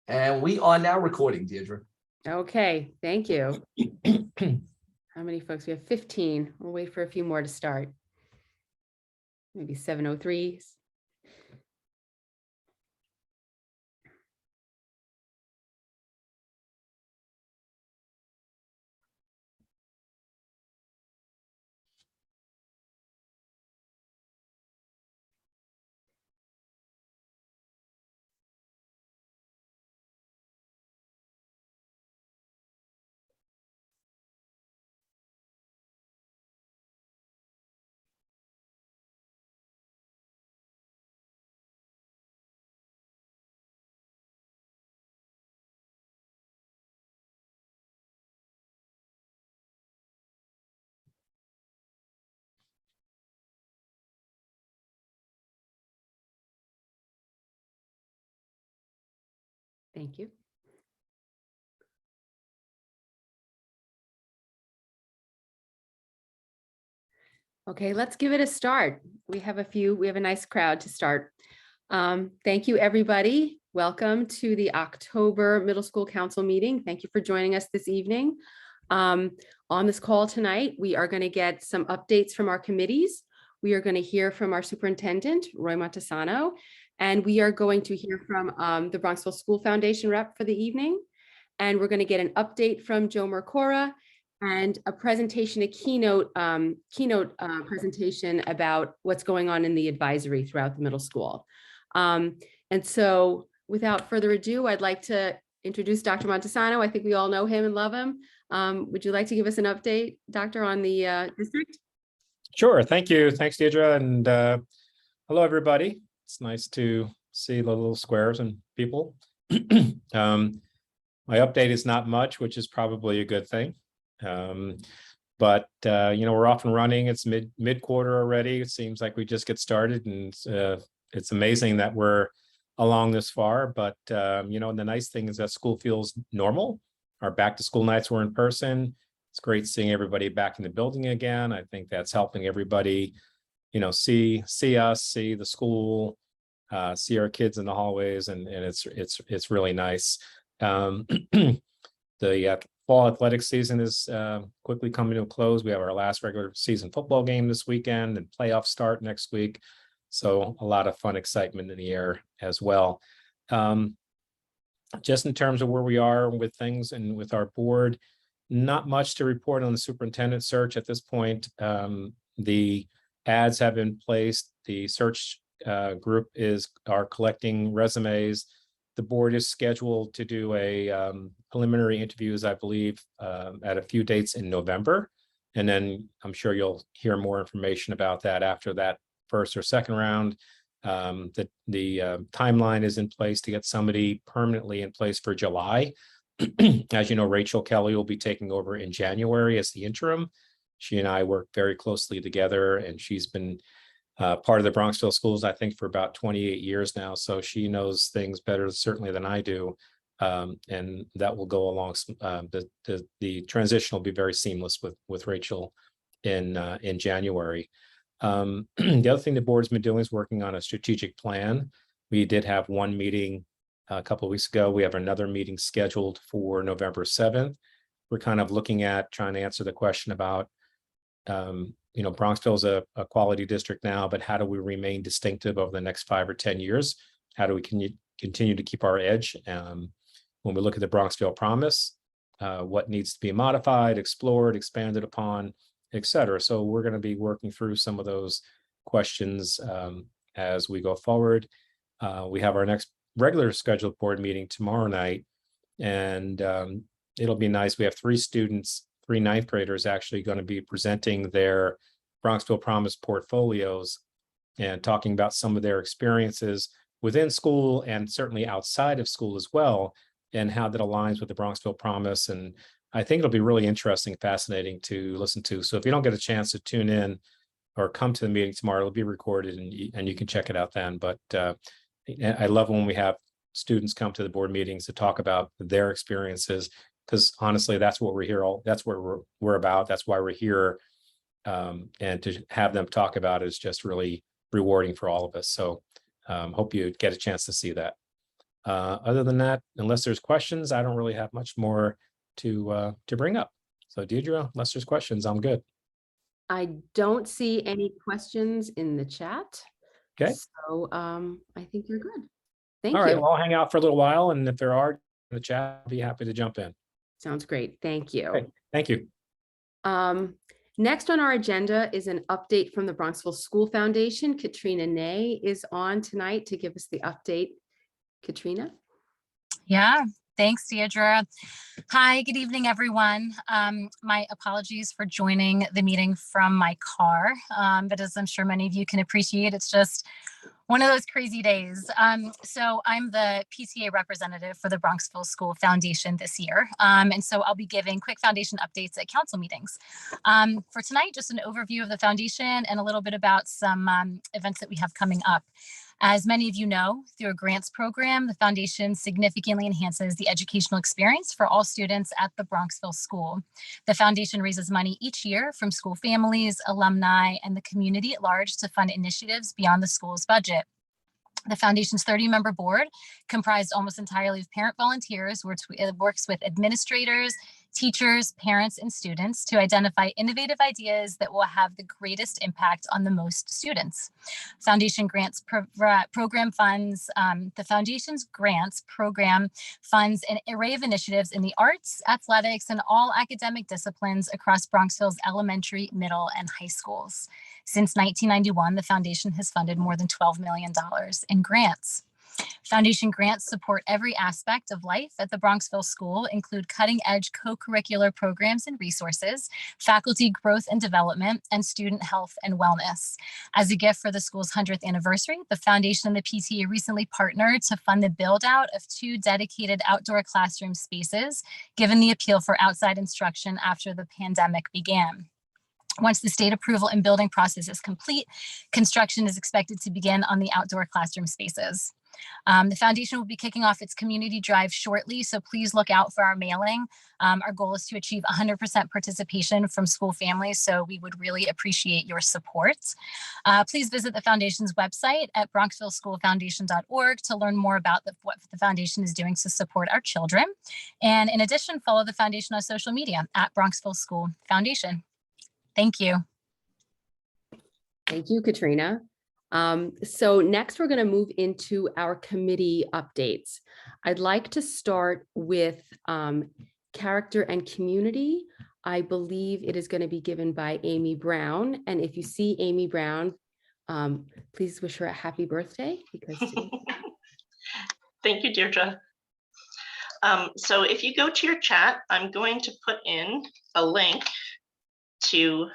And we are now recording, Deirdre. Okay, thank you. How many folks? We have 15. We'll wait for a few more to start. Maybe 7:03. Thank you. Okay, let's give it a start. We have a nice crowd to start. Thank you, everybody. Welcome to the October Middle School Council meeting. Thank you for joining us this evening. On this call tonight, we are going to get some updates from our committees. We are going to hear from our superintendent, Roy Montesano, and we are going to hear from the Bronxville School Foundation rep for the evening. And we're going to get an update from Joe Mercora and a presentation, a keynote presentation about what's going on in the advisory throughout the middle school. And so without further ado, I'd like to introduce Dr. Montesano. I think we all know him and love him. Would you like to give us an update, Doctor, on the district? Sure. Thank you. Thanks, Deirdre. And hello, everybody. It's nice to see the little squares and people. My update is not much, which is probably a good thing. But we're off and running. It's mid-quarter already. It seems like we just get started, and it's amazing that we're along this far. But the nice thing is that school feels normal. Our back to school nights were in person. It's great seeing everybody back in the building again. I think that's helping everybody, see us, see the school, see our kids in the hallways, and it's really nice. The fall athletic season is quickly coming to a close. We have our last regular season football game this weekend, and playoffs start next week. So a lot of fun excitement in the air as well. Just in terms of where we are with things and with our board, not much to report on the superintendent search at this point. The ads have been placed. The search group are collecting resumes. The board is scheduled to do a preliminary interviews, I believe, at a few dates in November. And then I'm sure you'll hear more information about that after that first or second round. The timeline is in place to get somebody permanently in place for July. As you know, Rachel Kelly will be taking over in January as the interim. She and I work very closely together, and she's been part of the Bronxville schools, I think, for about 28 years now. So she knows things better certainly than I do. And that will go along. The transition will be very seamless with Rachel in January. The other thing the board's been doing is working on a strategic plan. We did have one meeting a couple of weeks ago. We have another meeting scheduled for November 7th. We're kind of looking at trying to answer the question about, Bronxville is a quality district now, but how do we remain distinctive over the next 5 or 10 years? How do we continue to keep our edge? When we look at the Bronxville Promise, what needs to be modified, explored, expanded upon, et cetera. So we're going to be working through some of those questions as we go forward. We have our next regular scheduled board meeting tomorrow night, and it'll be nice. We have 3 students, 3 ninth graders actually going to be presenting their Bronxville Promise portfolios and talking about some of their experiences within school and certainly outside of school as well, and how that aligns with the Bronxville Promise. And I think it'll be really interesting, fascinating to listen to. So if you don't get a chance to tune in or come to the meeting tomorrow, it'll be recorded and you can check it out then. But I love when we have students come to the board meetings to talk about their experiences, because honestly, that's what we're here. That's what we're about. That's why we're here. And to have them talk about it is just really rewarding for all of us. So hope you get a chance to see that. Other than that, unless there's questions, I don't really have much more to bring up. So Deidre, unless there's questions, I'm good. I don't see any questions in the chat. Okay. So I think you're good. Thank All right, you. well, I'll hang out for a little while, and if there are in the chat, I'll be happy to jump in. Sounds great. Thank you. Okay, thank you. Next on our agenda is an update from the Bronxville School Foundation. Katrina Ney is on tonight to give us the update. Katrina? Yeah, thanks, Deidre. Hi, good evening, everyone. My apologies for joining the meeting from my car, but as I'm sure many of you can appreciate, it's just one of those crazy days. So I'm the PTA representative for the Bronxville School Foundation this year. And so I'll be giving quick foundation updates at council meetings. For tonight, just an overview of the foundation and a little bit about some events that we have coming up. As many of you know, through a grants program, the foundation significantly enhances the educational experience for all students at the Bronxville School. The foundation raises money each year from school families, alumni, and the community at large to fund initiatives beyond the school's budget. The foundation's 30-member board, comprised almost entirely of parent volunteers, works with administrators, teachers, parents, and students to identify innovative ideas that will have the greatest impact on the most students. Foundation grants program funds. The foundation's grants program funds an array of initiatives in the arts, athletics, and all academic disciplines across Bronxville's elementary, middle, and high schools. Since 1991, the foundation has funded more than $12 million in grants. Foundation grants support every aspect of life at the Bronxville School, include cutting-edge co-curricular programs and resources, faculty growth and development, and student health and wellness. As a gift for the school's 100th anniversary, the foundation and the PTA recently partnered to fund the build-out of 2 dedicated outdoor classroom spaces, given the appeal for outside instruction after the pandemic began. Once the state approval and building process is complete, construction is expected to begin on the outdoor classroom spaces. The foundation will be kicking off its community drive shortly, so please look out for our mailing. Our goal is to achieve 100% participation from school families, so we would really appreciate your support. Please visit the foundation's website at bronxvilleschoolfoundation.org to learn more about what the foundation is doing to support our children. And in addition, follow the foundation on social media at Bronxville School Foundation. Thank you. Thank you, Katrina. So next we're going to move into our committee updates. I'd like to start with character and community. I believe it is going to be given by Amy Brown. And if you see Amy Brown, please wish her a happy birthday. Because Thank you, Deirdre. So if you go to your chat, I'm going to put in a link to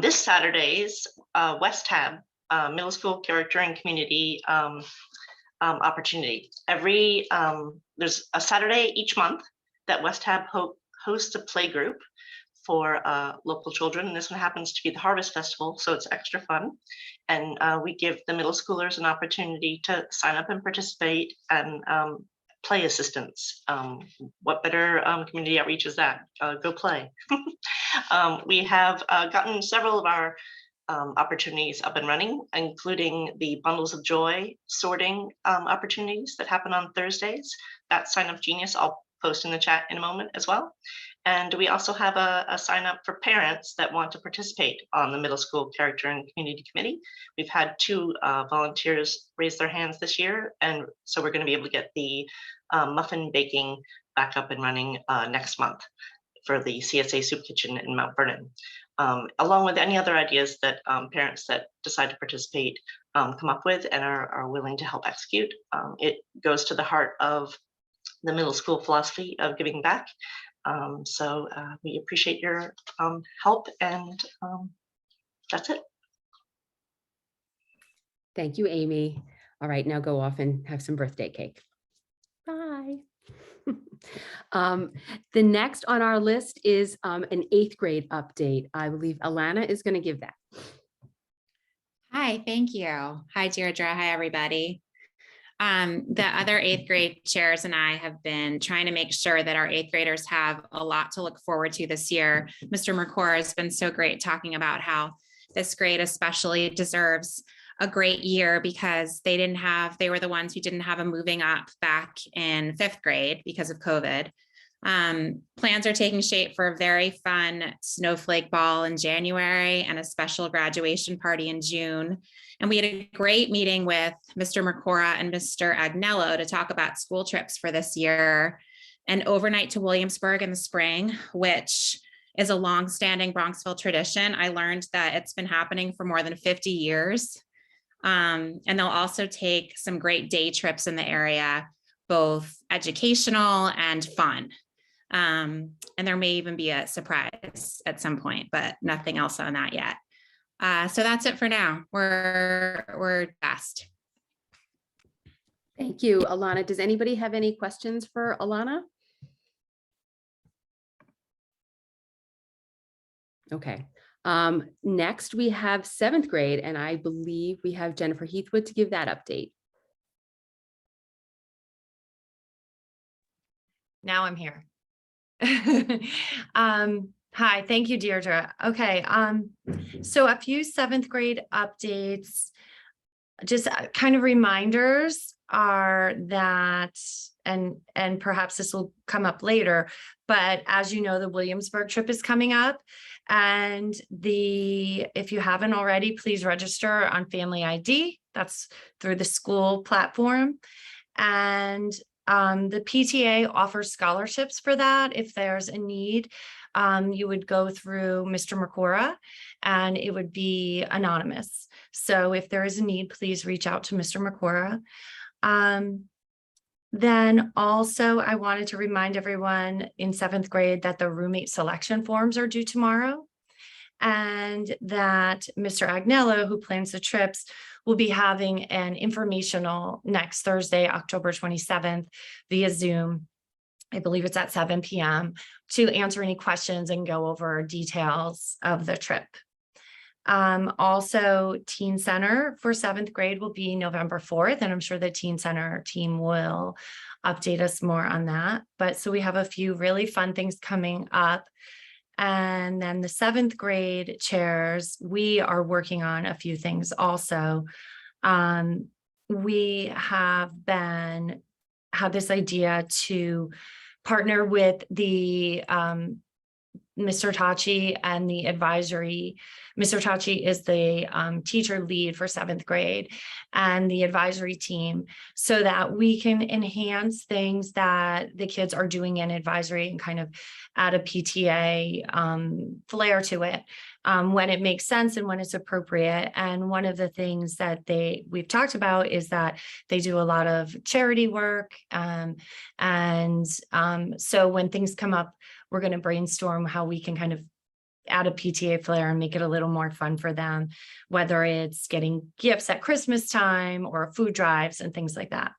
this Saturday's West Hab Middle School Character and Community opportunity. There's a Saturday each month that West Hab hosts a play group for local children. And this one happens to be the Harvest Festival, so it's extra fun. And we give the middle schoolers an opportunity to sign up and participate and play assistance. What better community outreach is that? Go play. We have gotten several of our opportunities up and running, including the Bundles of Joy sorting opportunities that happen on Thursdays. That's Sign Up Genius. I'll post in the chat in a moment as well. And we also have a sign up for parents that want to participate on the Middle School Character and Community Committee. We've had 2 volunteers raise their hands this year, and so we're going to be able to get the muffin baking back up and running next month for the CSA Soup Kitchen in Mount Vernon, along with any other ideas that parents that decide to participate come up with and are willing to help execute. It goes to the heart of the middle school philosophy of giving back. So we appreciate your help, and that's it. thank you, Amy. All right, now go off and have some birthday cake. Bye. The next on our list is an 8th grade update. I believe Alana is going to give that. Hi, thank you. Hi, Deirdre. Hi, everybody. The other 8th grade chairs and I have been trying to make sure that our 8th graders have a lot to look forward to this year. Mr. McCord has been so great talking about how this grade especially deserves a great year because they were the ones who didn't have a moving up back in 5th grade because of COVID. Plans are taking shape for a very fun snowflake ball in January and a special graduation party in June. And we had a great meeting with Mr. Mercora and Mr. Agnello to talk about school trips for this year. An overnight to Williamsburg in the spring, which is a longstanding Bronxville tradition. I learned that it's been happening for more than 50 years. And they'll also take some great day trips in the area, both educational and fun. And there may even be a surprise at some point, but nothing else on that yet. So that's it for now. We're fast. Thank you, Alana. Does anybody have any questions for Alana? Okay. Next we have 7th grade, and I believe we have Jennifer Heathwood to give that update. Now I'm here. Hi, thank you, Deirdre. Okay, so a few 7th grade updates, just kind of reminders are that, and perhaps this will come up later, but as you know, the Williamsburg trip is coming up. And if you haven't already, please register on Family ID. That's through the school platform. And the PTA offers scholarships for that. If there's a need, you would go through Mr. Mercora and it would be anonymous. So if there is a need, please reach out to Mr. Mercora. Then also I wanted to remind everyone in 7th grade that the roommate selection forms are due tomorrow, and that Mr. Agnello, who plans the trips, will be having an informational next Thursday, October 27th via Zoom. I believe it's at 7 p.m. to answer any questions and go over details of the trip. Also, Teen Center for 7th grade will be November 4th, and I'm sure the Teen Center team will update us more on that. But so we have a few really fun things coming up. And then the 7th grade chairs, we are working on a few things also. We have this idea to partner with the Mr. Tachi and the advisory. Mr. Tachi is the teacher lead for 7th grade and the advisory team, so that we can enhance things that the kids are doing in advisory and kind of add a PTA flair to it when it makes sense and when it's appropriate. And one of the things that we've talked about is that they do a lot of charity work. So when things come up, we're going to brainstorm how we can kind of add a PTA flair and make it a little more fun for them, whether it's getting gifts at Christmas time or food drives and things like that.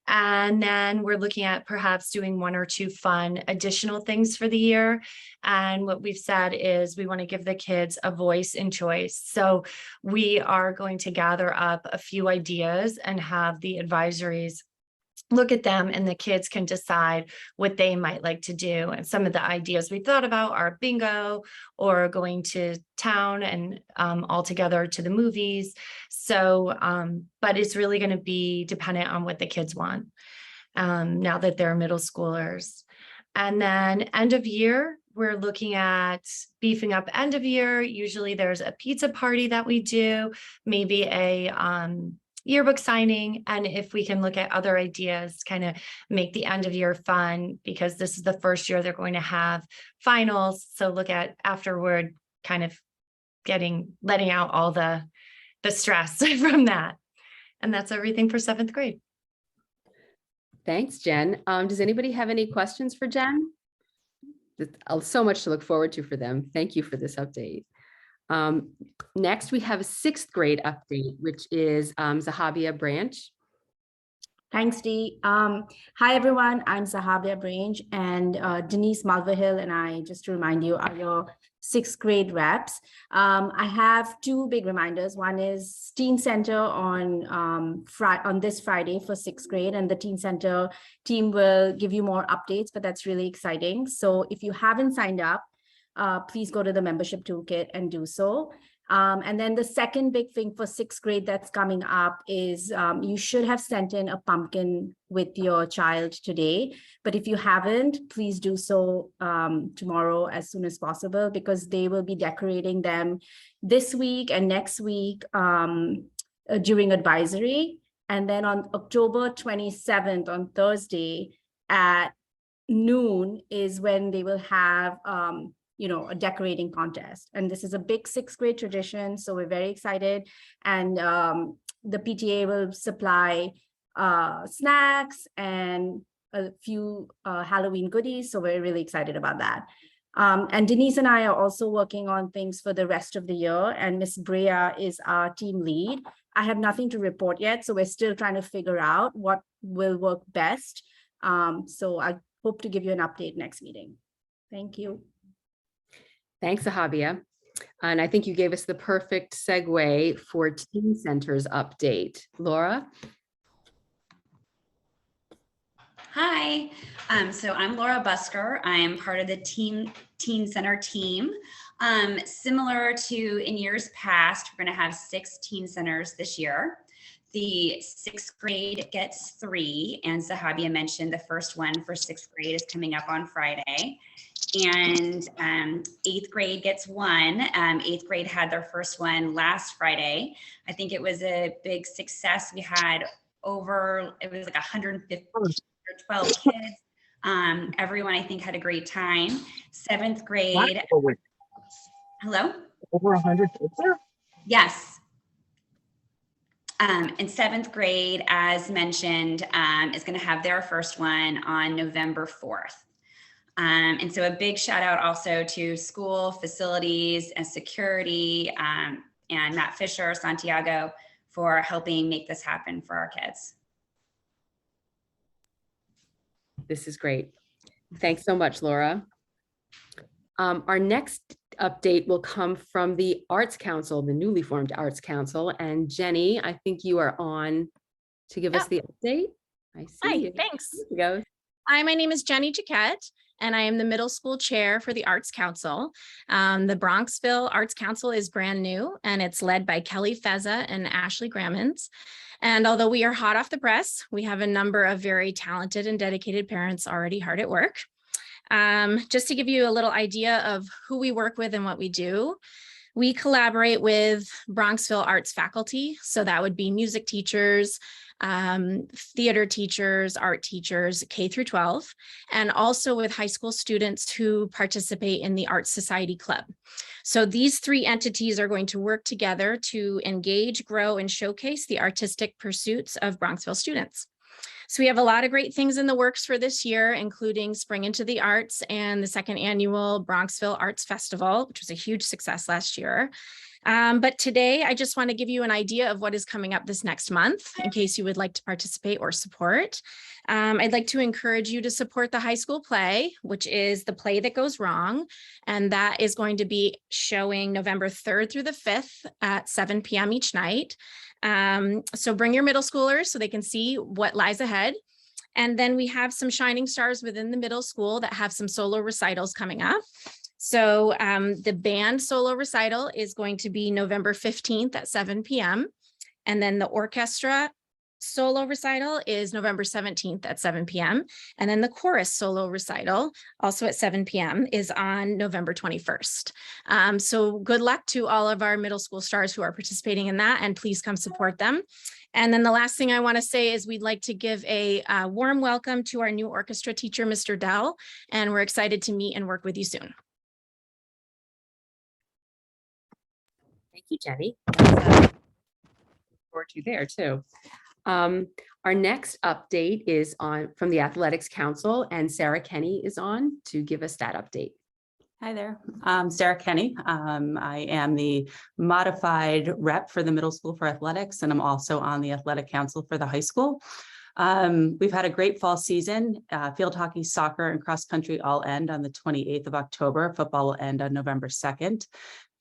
And then we're looking at perhaps doing 1 or 2 fun additional things for the year. And what we've said is we want to give the kids a voice and choice. So we are going to gather up a few ideas and have the advisories look at them, and the kids can decide what they might like to do. And some of the ideas we thought about are bingo or going to town and all together to the movies. So, but it's really going to be dependent on what the kids want now that they're middle schoolers. And then end of year, we're looking at beefing up end of year. Usually there's a pizza party that we do, maybe a yearbook signing, and if we can look at other ideas, kind of make the end of year fun, because this is the first year they're going to have finals. So look at afterward, kind of letting out all the stress from that. And that's everything for 7th grade. Thanks, Jen. Does anybody have any questions for Jen? So much to look forward to for them. Thank you for this update. Next, we have a 6th grade update, which is Zahabia Branch. Thanks, Dee. Hi, everyone. I'm Zahabia Branch, and Denise Malverhill and I, just to remind you, are your 6th grade reps. I have 2 big reminders. One is Teen Center on this Friday for 6th grade, and the Teen Center team will give you more updates, but that's really exciting. So if you haven't signed up, please go to the membership toolkit and do so. And then the second big thing for sixth grade that's coming up is you should have sent in a pumpkin with your child today. But if you haven't, please do so tomorrow as soon as possible, because they will be decorating them this week and next week during advisory. And then on October 27th, on Thursday at noon is when they will have a decorating contest. And this is a big sixth grade tradition, so we're very excited. And the PTA will supply snacks and a few Halloween goodies, so we're really excited about that. And Denise and I are also working on things for the rest of the year, and Miss Brea is our team lead. I have nothing to report yet, so we're still trying to figure out what will work best. So I hope to give you an update next meeting. Thank you. Thanks, Ahabia. And I think you gave us the perfect segue for Teen Centers update. Laura? Hi, so I'm Laura Busker. I am part of the Teen Center team. Similar to in years past, we're going to have 6 teen centers this year. The 6th grade gets 3, and Zahabia mentioned the first one for 6th grade is coming up on Friday. And 8th grade gets 1. 8th grade had their first one last Friday. I think it was a big success. We had it was like 150 or 12 kids. Everyone, I think, had a great time. 7th grade. Hello? Over 100 kids there? Yes. And 7th grade, as mentioned, is going to have their first one on November 4th. And so a big shout out also to school facilities and security and Matt Fisher, Santiago, for helping make this happen for our kids. This is great. Thanks so much, Laura. Our next update will come from the Arts Council, the newly formed Arts Council. And Jenny, I think you are on to give us the update. I see Hi, you. thanks. There you go. Hi, my name is Jenny Jaquette, and I am the middle school chair for the Arts Council. The Bronxville Arts Council is brand new, and it's led by Kelly Feza and Ashley Grammons. And although we are hot off the press, we have a number of very talented and dedicated parents already hard at work. Just to give you a little idea of who we work with and what we do, we collaborate with Bronxville arts faculty. So that would be music teachers, theater teachers, art teachers, K through 12, and also with high school students who participate in the Art Society Club. So these 3 entities are going to work together to engage, grow, and showcase the artistic pursuits of Bronxville students. So we have a lot of great things in the works for this year, including Spring into the Arts and the 2nd annual Bronxville Arts Festival, which was a huge success last year. But today, I just want to give you an idea of what is coming up this next month, in case you would like to participate or support. I'd like to encourage you to support the high school play, which is The Play That Goes Wrong. And that is going to be showing November 3rd through the 5th at 7 p.m. each night. So bring your middle schoolers so they can see what lies ahead. And then we have some shining stars within the middle school that have some solo recitals coming up. So the band solo recital is going to be November 15th at 7 p.m. And then the orchestra solo recital is November 17th at 7 p.m. And then the chorus solo recital, also at 7 p.m., is on November 21st. So good luck to all of our middle school stars who are participating in that, and please come support them. And then the last thing I want to say is we'd like to give a warm welcome to our new orchestra teacher, Mr. Dell, and we're excited to meet and work with you soon. Thank you, Jenny. Look forward to you there too. Our next update is from the Athletics Council, and Sarah Kenny is on to give us that update. Hi there, I'm Sarah Kenny. I am the modified rep for the middle school for athletics, and I'm also on the athletic council for the high school. We've had a great fall season. Field hockey, soccer, and cross country all end on the 28th of October. Football will end on November 2nd.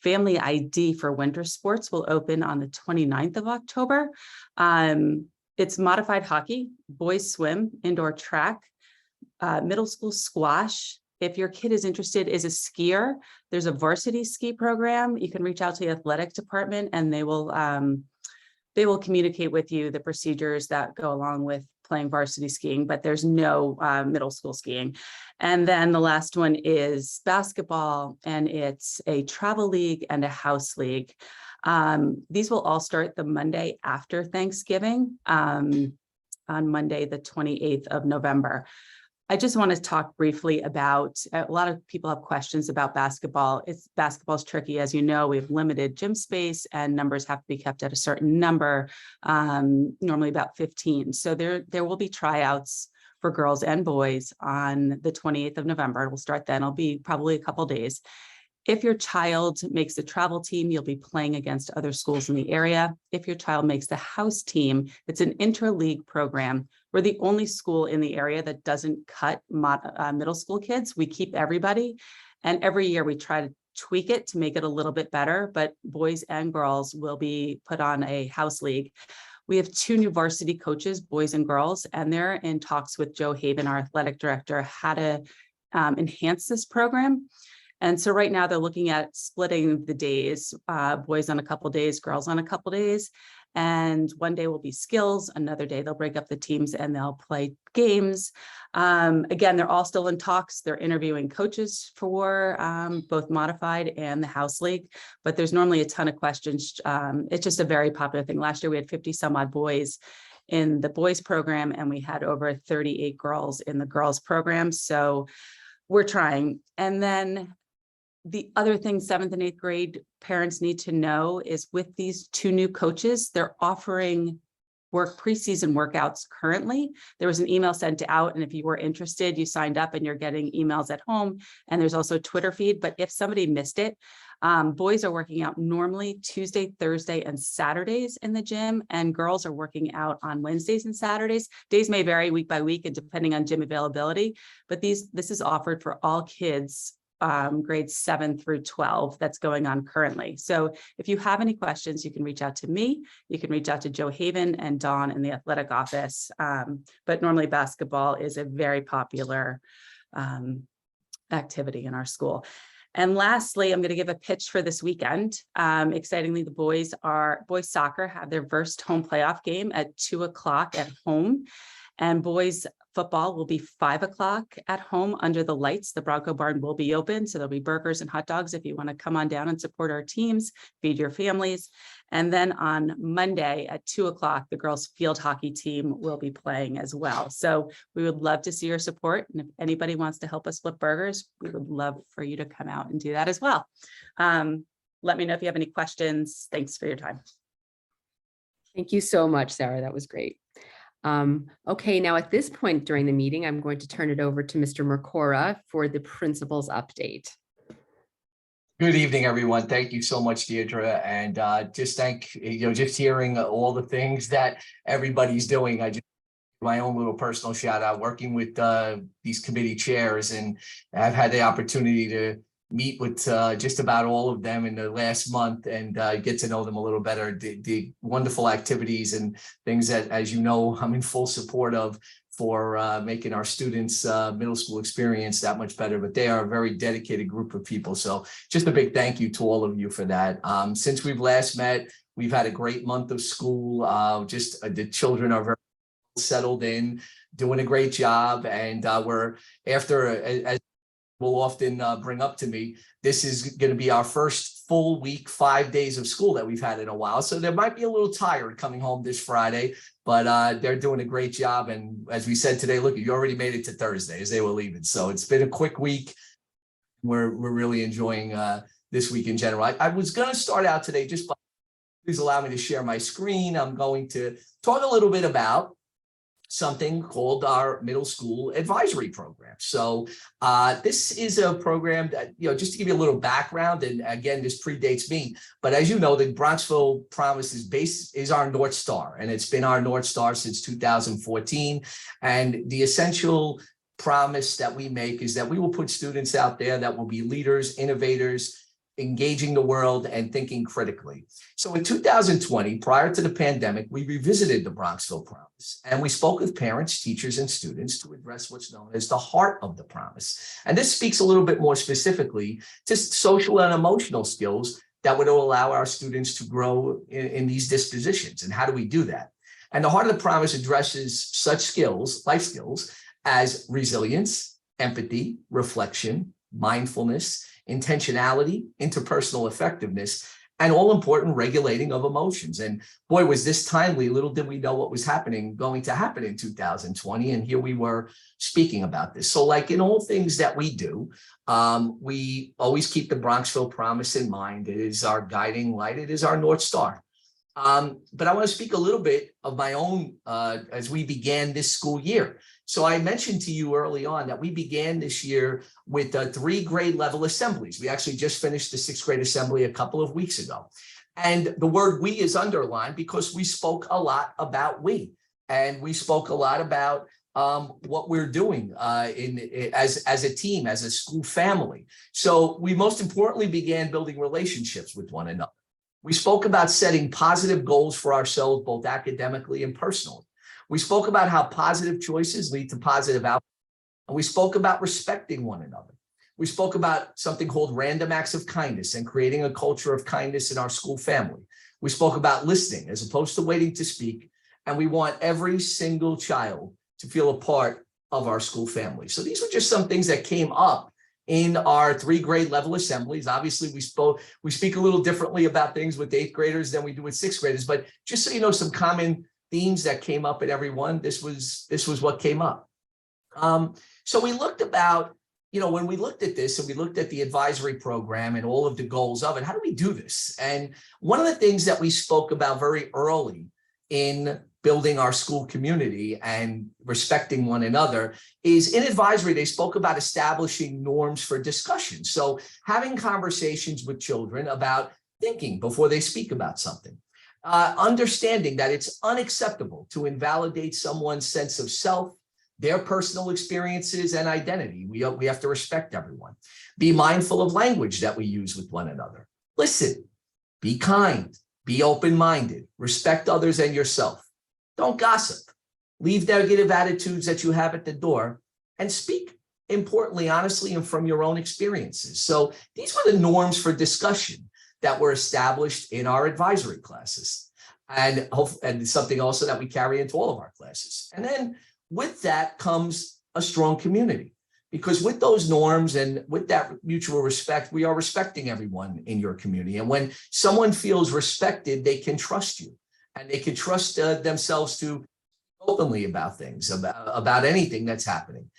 Family ID for winter sports will open on the 29th of October. It's modified hockey, boys swim, indoor track, middle school squash, if your kid is interested, is a skier, there's a varsity ski program. You can reach out to the athletic department and they will communicate with you the procedures that go along with playing varsity skiing, but there's no middle school skiing. And then the last one is basketball, and it's a travel league and a house league. These will all start the Monday after Thanksgiving, on Monday, the 28th of November. I just want to talk briefly about, a lot of people have questions about basketball. Basketball's tricky. As you know, we have limited gym space and numbers have to be kept at a certain number, normally about 15. So there will be tryouts for girls and boys on the 28th of November. It will start then. It'll be probably a couple days. If your child makes the travel team, you'll be playing against other schools in the area. If your child makes the house team, it's an interleague program. We're the only school in the area that doesn't cut middle school kids. We keep everybody. And every year we try to tweak it to make it a little bit better, but boys and girls will be put on a house league. We have 2 new varsity coaches, boys and girls, and they're in talks with Joe Haven, our athletic director, how to enhance this program. And so right now they're looking at splitting the days, boys on a couple days, girls on a couple days. And one day will be skills, another day they'll break up the teams and they'll play games. Again, they're all still in talks. They're interviewing coaches for both modified and the house league, but there's normally a ton of questions. It's just a very popular thing. Last year we had 50 some odd boys in the boys program, and we had over 38 girls in the girls program. So we're trying. And then the other thing 7th and 8th grade parents need to know is with these 2 new coaches, they're offering preseason workouts currently. There was an email sent out, and if you were interested, you signed up and you're getting emails at home. And there's also a Twitter feed. But if somebody missed it, boys are working out normally Tuesday, Thursday, and Saturdays in the gym, and girls are working out on Wednesdays and Saturdays. Days may vary week by week and depending on gym availability, but this is offered for all kids grades 7 through 12 that's going on currently. So if you have any questions, you can reach out to me. You can reach out to Joe Haven and Dawn in the athletic office. But normally basketball is a very popular activity in our school. And lastly, I'm going to give a pitch for this weekend. Excitingly, the boys soccer have their first home playoff game at 2 o'clock at home. And boys football will be 5 o'clock at home under the lights. The Bronco Barn will be open, so there'll be burgers and hot dogs if you want to come on down and support our teams, feed your families. And then on Monday at 2 o'clock, the girls field hockey team will be playing as well. So we would love to see your support. And if anybody wants to help us flip burgers, we would love for you to come out and do that as well. Let me know if you have any questions. Thanks for your time. Thank you so much, Sarah. That was great. Okay, now at this point during the meeting, I'm going to turn it over to Mr. Mercora for the principal's update. Good evening, everyone. Thank you so much, Deirdre. And just hearing all the things that everybody's doing. I just my own little personal shout out working with these committee chairs, and I've had the opportunity to meet with just about all of them in the last month and get to know them a little better. The wonderful activities and things that, as you know, I'm in full support of for making our students' middle school experience that much better. But they are a very dedicated group of people. So just a big thank you to all of you for that. Since we've last met, we've had a great month of school. The children are very settled in, doing a great job. And we're after, as will often bring up to me, this is going to be our first full week, 5 days of school that we've had in a while. So they might be a little tired coming home this Friday, but they're doing a great job. And as we said today, look, you already made it to Thursday as they were leaving. So it's been a quick week. We're really enjoying this week in general. I was going to start out today, please allow me to share my screen. I'm going to talk a little bit about something called our middle school advisory program. So this is a program that, just to give you a little background, and again, this predates me, but as you know, the Bronxville Promise is our North Star, and it's been our North Star since 2014. And the essential promise that we make is that we will put students out there that will be leaders, innovators, engaging the world, and thinking critically. So in 2020, prior to the pandemic, we revisited the Bronxville Promise, and we spoke with parents, teachers, and students to address what's known as the heart of the promise. And this speaks a little bit more specifically to social and emotional skills that would allow our students to grow in these dispositions. And how do we do that? And the heart of the promise addresses such skills, life skills, as resilience, empathy, reflection, mindfulness, intentionality, interpersonal effectiveness, and all important regulating of emotions. And boy, was this timely. Little did we know what was going to happen in 2020. And here we were speaking about this. So like in all things that we do, we always keep the Bronxville Promise in mind. It is our guiding light. It is our North Star. But I want to speak a little bit of my own as we began this school year. So I mentioned to you early on that we began this year with 3 grade level assemblies. We actually just finished the 6th grade assembly a couple of weeks ago. And the word we is underlined because we spoke a lot about we. And we spoke a lot about what we're doing as a team, as a school family. So we most importantly began building relationships with one another. We spoke about setting positive goals for ourselves, both academically and personally. We spoke about how positive choices lead to positive outcomes. And we spoke about respecting one another. We spoke about something called random acts of kindness and creating a culture of kindness in our school family. We spoke about listening as opposed to waiting to speak. And we want every single child to feel a part of our school family. So these were just some things that came up in our 3 grade level assemblies. Obviously, we speak a little differently about things with 8th graders than we do with 6th graders, but just so you know, some common themes that came up at everyone, this was what came up. So we looked about, when we looked at this and we looked at the advisory program and all of the goals of it, how do we do this? And one of the things that we spoke about very early in building our school community and respecting one another is in advisory, they spoke about establishing norms for discussion. So having conversations with children about thinking before they speak about something. Understanding that it's unacceptable to invalidate someone's sense of self, their personal experiences and identity. We have to respect everyone. Be mindful of language that we use with one another. Listen, be kind, be open-minded, respect others and yourself. Don't gossip. Leave negative attitudes that you have at the door and speak importantly, honestly, and from your own experiences. So these were the norms for discussion that were established in our advisory classes, and something also that we carry into all of our classes. And then with that comes a strong community, because with those norms and with that mutual respect, we are respecting everyone in your community. And when someone feels respected, they can trust you, and they can trust themselves to openly about things, about anything that's happening.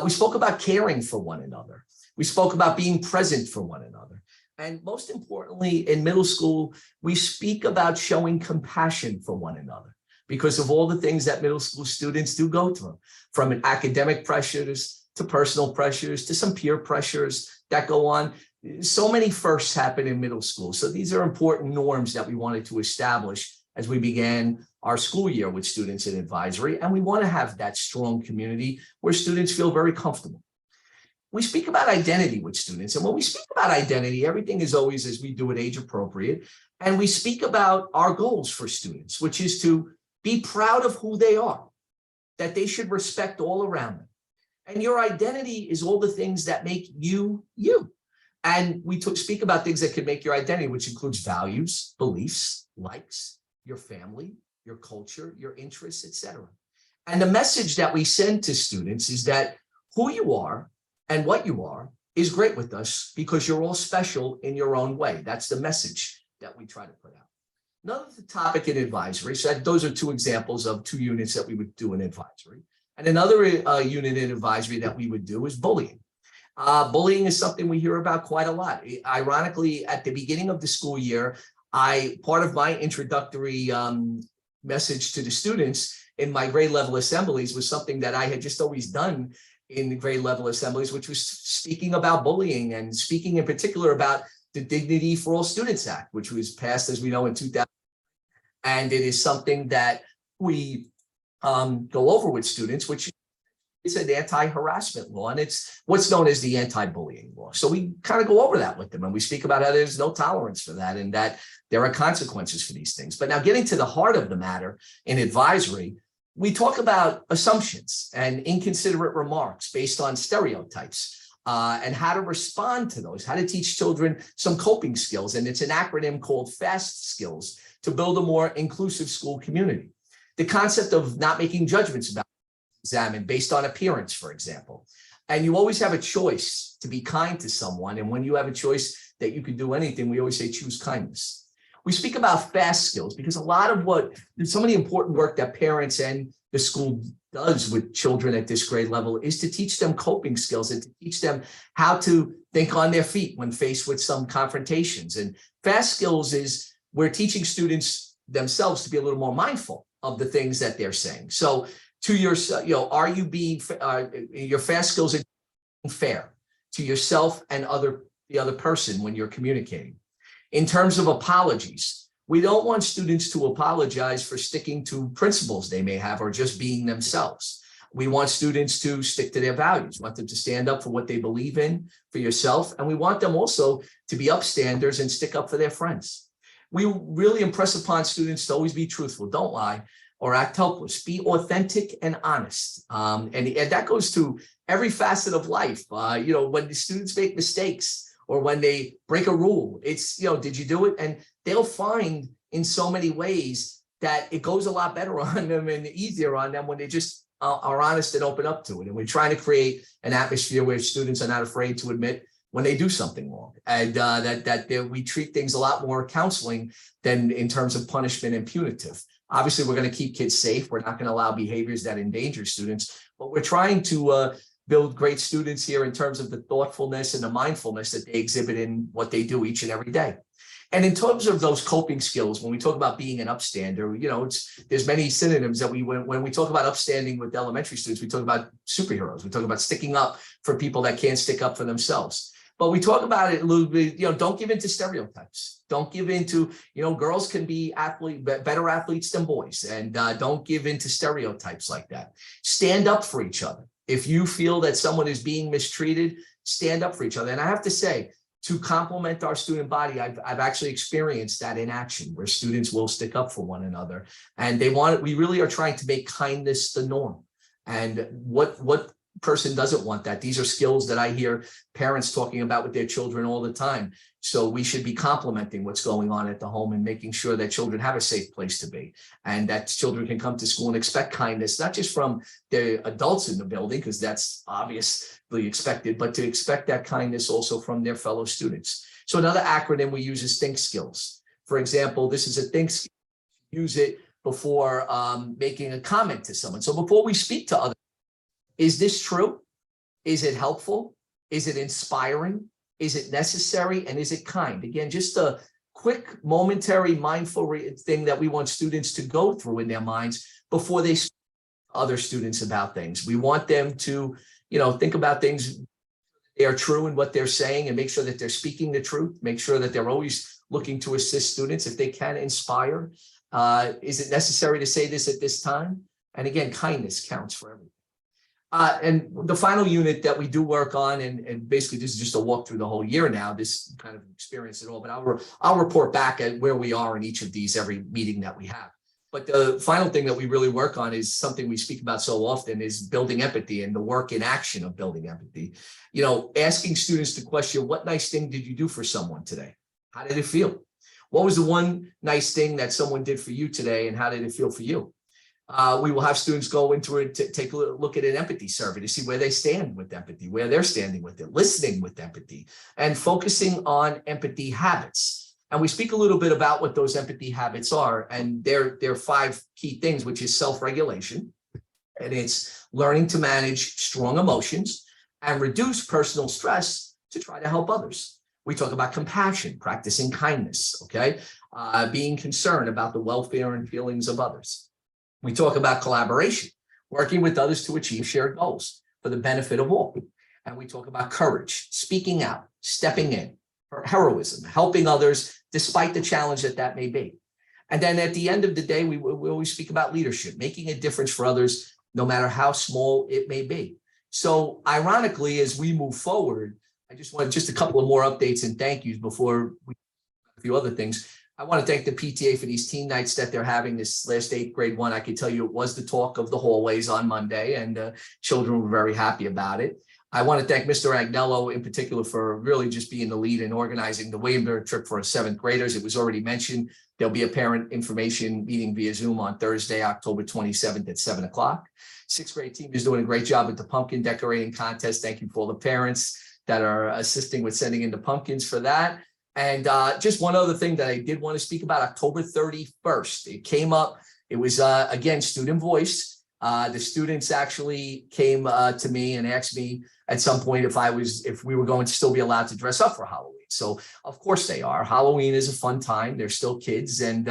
We spoke about caring for one another. We spoke about being present for one another. And most importantly, in middle school, we speak about showing compassion for one another because of all the things that middle school students do go through, from academic pressures to personal pressures to some peer pressures that go on. So many firsts happen in middle school. So these are important norms that we wanted to establish as we began our school year with students in advisory. And we want to have that strong community where students feel very comfortable. We speak about identity with students. And when we speak about identity, everything is always, as we do it, age appropriate. And we speak about our goals for students, which is to be proud of who they are, that they should respect all around them. And your identity is all the things that make you, you. And we speak about things that can make your identity, which includes values, beliefs, likes, your family, your culture, your interests, etc. And the message that we send to students is that who you are and what you are is great with us because you're all special in your own way. That's the message that we try to put out. Another topic in advisory, so those are 2 examples of 2 units that we would do in advisory. And another unit in advisory that we would do is bullying. Bullying is something we hear about quite a lot. Ironically, at the beginning of the school year, part of my introductory message to the students in my grade level assemblies was something that I had just always done in grade level assemblies, which was speaking about bullying and speaking in particular about the Dignity for All Students Act, which was passed, as we know, in 2000. And it is something that we go over with students, which is an anti-harassment law, and it's what's known as the anti-bullying law. So we kind of go over that with them, and we speak about how there's no tolerance for that and that there are consequences for these things. But now getting to the heart of the matter in advisory, we talk about assumptions and inconsiderate remarks based on stereotypes. And how to respond to those, how to teach children some coping skills. And it's an acronym called FAST skills to build a more inclusive school community. The concept of not making judgments about examine based on appearance, for example. And you always have a choice to be kind to someone. And when you have a choice that you can do anything, we always say choose kindness. We speak about FAST skills because a lot of some of the important work that parents and the school does with children at this grade level is to teach them coping skills and to teach them how to think on their feet when faced with some confrontations. And FAST skills is we're teaching students themselves to be a little more mindful of the things that they're saying. So to yourself, are you being your FAST skills are fair to yourself and the other person when you're communicating. In terms of apologies, we don't want students to apologize for sticking to principles they may have or just being themselves. We want students to stick to their values. We want them to stand up for what they believe in for yourself. And we want them also to be upstanders and stick up for their friends. We really impress upon students to always be truthful, don't lie, or act helpless. Be authentic and honest. And that goes to every facet of life. When the students make mistakes, or when they break a rule, it's, did you do it? And they'll find in so many ways that it goes a lot better on them and easier on them when they just are honest and open up to it. And we're trying to create an atmosphere where students are not afraid to admit when they do something wrong. And we treat things a lot more counseling than in terms of punishment and punitive. Obviously, we're going to keep kids safe. We're not going to allow behaviors that endanger students, but we're trying to build great students here in terms of the thoughtfulness and the mindfulness that they exhibit in what they do each and every day. And in terms of those coping skills, when we talk about being an upstander, there's many synonyms that when we talk about upstanding with elementary students, we talk about superheroes. We talk about sticking up for people that can't stick up for themselves. But we talk about it a little bit, don't give in to stereotypes. Don't give in to, girls can be better athletes than boys. And don't give in to stereotypes like that. Stand up for each other. If you feel that someone is being mistreated, stand up for each other. And I have to say, to compliment our student body, I've actually experienced that in action where students will stick up for one another. And we really are trying to make kindness the norm. And what person doesn't want that? These are skills that I hear parents talking about with their children all the time. So we should be complimenting what's going on at the home and making sure that children have a safe place to be and that children can come to school and expect kindness, not just from the adults in the building, because that's obviously expected, but to expect that kindness also from their fellow students. So another acronym we use is think skills. For example, this is a think skill. Use it before making a comment to someone. So before we speak to others, is this true? Is it helpful? Is it inspiring? Is it necessary? And is it kind? Again, just a quick momentary mindful thing that we want students to go through in their minds before they speak to other students about things. We want them to, think about things they are true in what they're saying and make sure that they're speaking the truth. Make sure that they're always looking to assist students if they can inspire. Is it necessary to say this at this time? And again, kindness counts for everything. And the final unit that we do work on, and basically this is just a walk through the whole year now, this kind of experience at all, but I'll report back at where we are in each of these every meeting that we have. But the final thing that we really work on is something we speak about so often is building empathy and the work in action of building empathy. Asking students to question, what nice thing did you do for someone today? How did it feel? What was the one nice thing that someone did for you today and how did it feel for you? We will have students go into it to take a look at an empathy survey to see where they stand with empathy, where they're standing with it, listening with empathy, and focusing on empathy habits. And we speak a little bit about what those empathy habits are. And there are 5 key things, which is self-regulation. And it's learning to manage strong emotions and reduce personal stress to try to help others. We talk about compassion, practicing kindness, okay? Being concerned about the welfare and feelings of others. We talk about collaboration, working with others to achieve shared goals for the benefit of all. And we talk about courage, speaking out, stepping in, heroism, helping others despite the challenge that may be. And then at the end of the day, we always speak about leadership, making a difference for others no matter how small it may be. So ironically, as we move forward, I just want just a couple of more updates and thank yous before we a few other things. I want to thank the PTA for these teen nights that they're having this last 8th grade one. I can tell you it was the talk of the hallways on Monday, and children were very happy about it. I want to thank Mr. Agnello in particular for really just being the lead in organizing the Williamsburg trip for 7th graders. It was already mentioned. There'll be a parent information meeting via Zoom on Thursday, October 27th at 7 o'clock. 6th grade team is doing a great job at the pumpkin decorating contest. Thank you for all the parents that are assisting with sending in the pumpkins for that. And just one other thing that I did want to speak about, October 31st, it came up. It was, again, student voice. The students actually came to me and asked me at some point if we were going to still be allowed to dress up for Halloween. So of course they are. Halloween is a fun time. They're still kids, and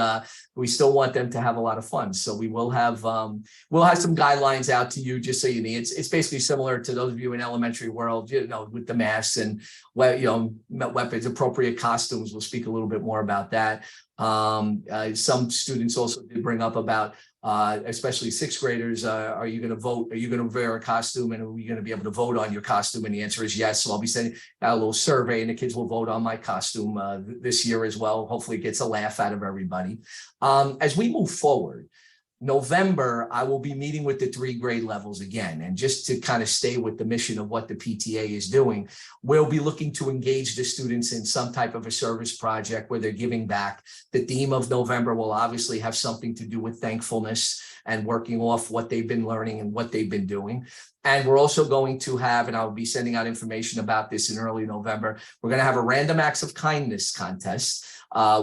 we still want them to have a lot of fun. So we will have some guidelines out to you, just so you need. It's basically similar to those of you in elementary world, with the masks and weapons, appropriate costumes. We'll speak a little bit more about that. Some students also did bring up about especially 6th graders, are you going to vote? Are you going to wear a costume, and are we going to be able to vote on your costume? And the answer is yes. So I'll be sending out a little survey, and the kids will vote on my costume this year as well. Hopefully it gets a laugh out of everybody. As we move forward, November, I will be meeting with the 3 grade levels again. And just to kind of stay with the mission of what the PTA is doing, we'll be looking to engage the students in some type of a service project where they're giving back. The theme of November will obviously have something to do with thankfulness and working off what they've been learning and what they've been doing. And we're also going to have, and I'll be sending out information about this in early November, we're going to have a random acts of kindness contest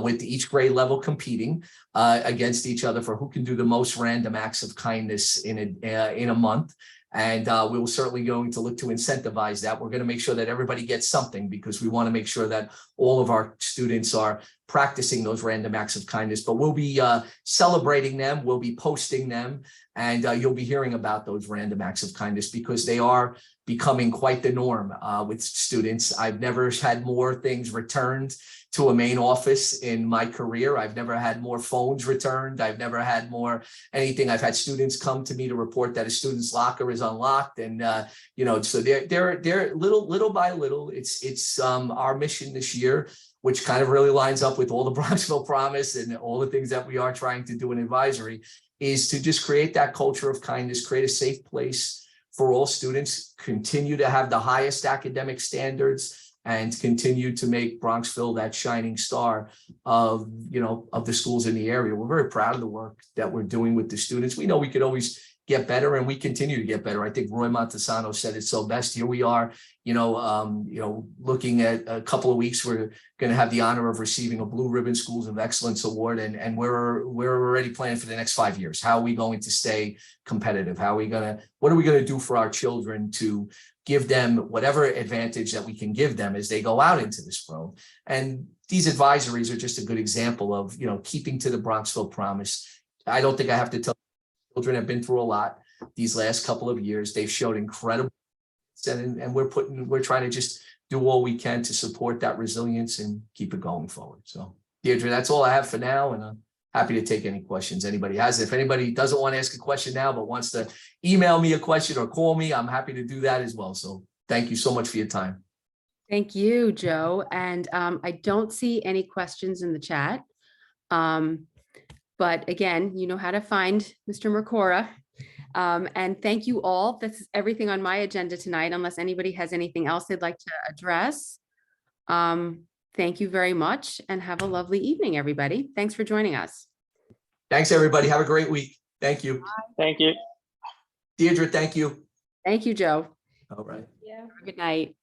with each grade level competing against each other for who can do the most random acts of kindness in a month. And we will certainly going to look to incentivize that. We're going to make sure that everybody gets something, because we want to make sure that all of our students are practicing those random acts of kindness. But we'll be celebrating them, we'll be posting them, and you'll be hearing about those random acts of kindness, because they are becoming quite the norm with students. I've never had more things returned to a main office in my career. I've never had more phones returned. I've never had more anything. I've had students come to me to report that a student's locker is unlocked, and so they're little by little. It's our mission this year, which kind of really lines up with all the Bronxville Promise and all the things that we are trying to do in advisory, is to just create that culture of kindness, create a safe place for all students, continue to have the highest academic standards, and continue to make Bronxville that shining star of the schools in the area. We're very proud of the work that we're doing with the students. We know we could always get better, and we continue to get better. I think Roy Montesano said it so best. Here we are, looking at a couple of weeks, we're going to have the honor of receiving a Blue Ribbon Schools of Excellence Award, and we're already planning for the next 5 years. How are we going to stay competitive? What are we going to do for our children to give them whatever advantage that we can give them as they go out into this world? And these advisories are just a good example of, keeping to the Bronxville Promise. I don't think I have to tell you, children have been through a lot these last couple of years. They've showed incredible, and we're trying to just do all we can to support that resilience and keep it going forward. So Deirdre, that's all I have for now, and I'm happy to take any questions anybody has. If anybody doesn't want to ask a question now, but wants to email me a question or call me, I'm happy to do that as well. So thank you so much for your time. Thank you, Joe. And I don't see any questions in the chat. But again, you know how to find Mr. Mercora. And thank you all. That's everything on my agenda tonight, unless anybody has anything else they'd like to address. Thank you very much, and have a lovely evening, everybody. Thanks for joining us. Thanks, everybody. Have a great week. Thank you. Thank you. Deirdre, thank you. Thank you, Joe. All right. Yeah. Good night.